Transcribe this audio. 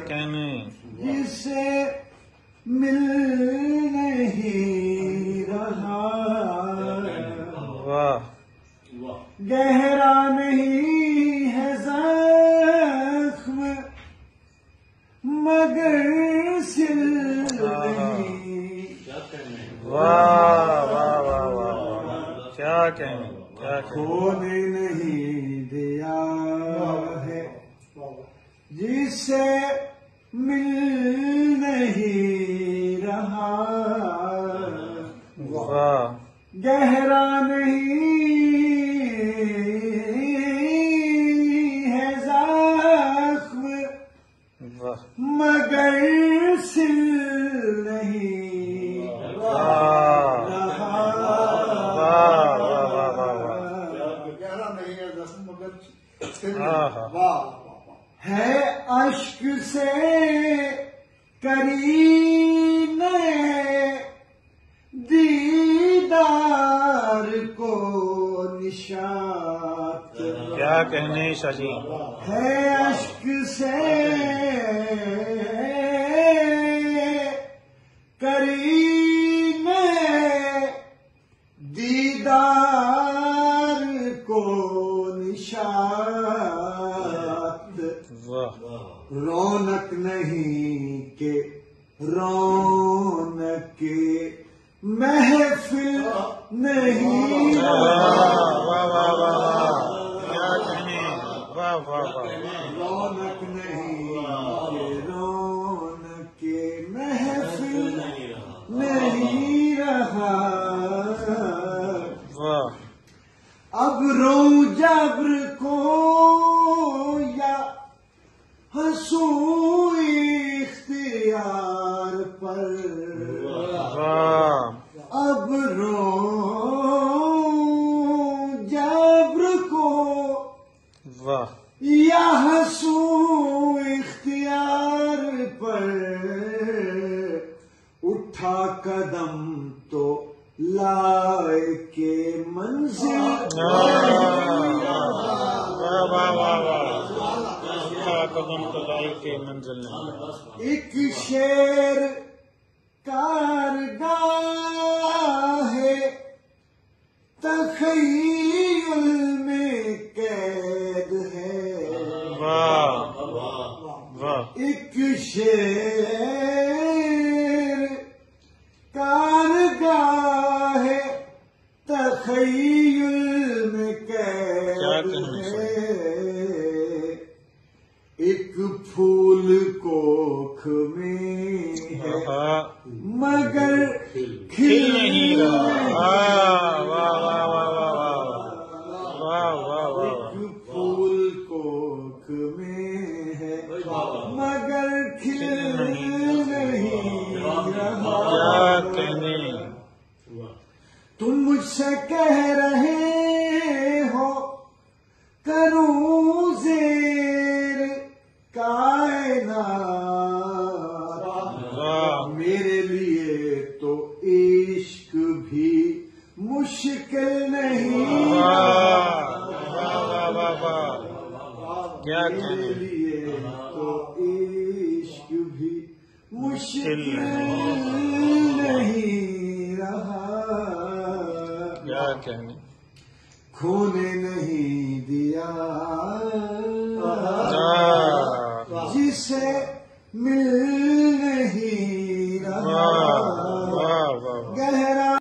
کہنے جسے مل نہیں رہا، واہ گہرا نہیں ہے زخم مگر سل نہیں، واہ واہ واہ واہ، کیا کہنے کیا کہنے، کھونے نہیں دیا ہے جسے مل نہیں رہا، واہ گہرا نہیں ہے زخم واہ مگر سل نہیں واہ رہا، واہ واہ واہ واہ، گہرا نہیں ہے زخم مگر سل آہا۔ ہے اشک سے کرینے دیدار کو نشاط، کیا کہنے شاہ جی، ہے اشک سے کرینے دیدار کو نشاط، واہ رونق نہیں کہ رونق محفل نہیں، واہ واہ واہ واہ، کیا کہنے، واہ واہ واہ، رونق نہیں کہ رونق محفل نہیں رہا، واہ اب رو جبر کو یا ہنسوں اختیار پر، واہ اب رو جبر کو واہ یا ہنسوں اختیار پر، اٹھا قدم تو لائے کے منزل، واہ واہ واہ واہ، قدم تو لائے کے منزل نہیں، ایک شیر کارگاہ ہے تخیل میں قید ہے، واہ واہ ایک شیر کارگاہ ہے تخیل میں قید ہے، ایک پھول کوکھ میں ہے مگر کھل نہیں رہا، واہ واہ واہ واہ واہ واہ واہ، ایک پھول کوکھ میں ہے مگر کھل نہیں رہا، کیا کہنے، تم مجھ سے کہہ رہے ہو کروں زیر کائنات، واہ میرے لیے تو عشق بھی مشکل نہیں، واہ واہ واہ واہ، کیا میرے کہنے، لیے تو عشق بھی مشکل نہیں رہا، کیا کہنے، کھونے نہیں دیا واہ جسے مل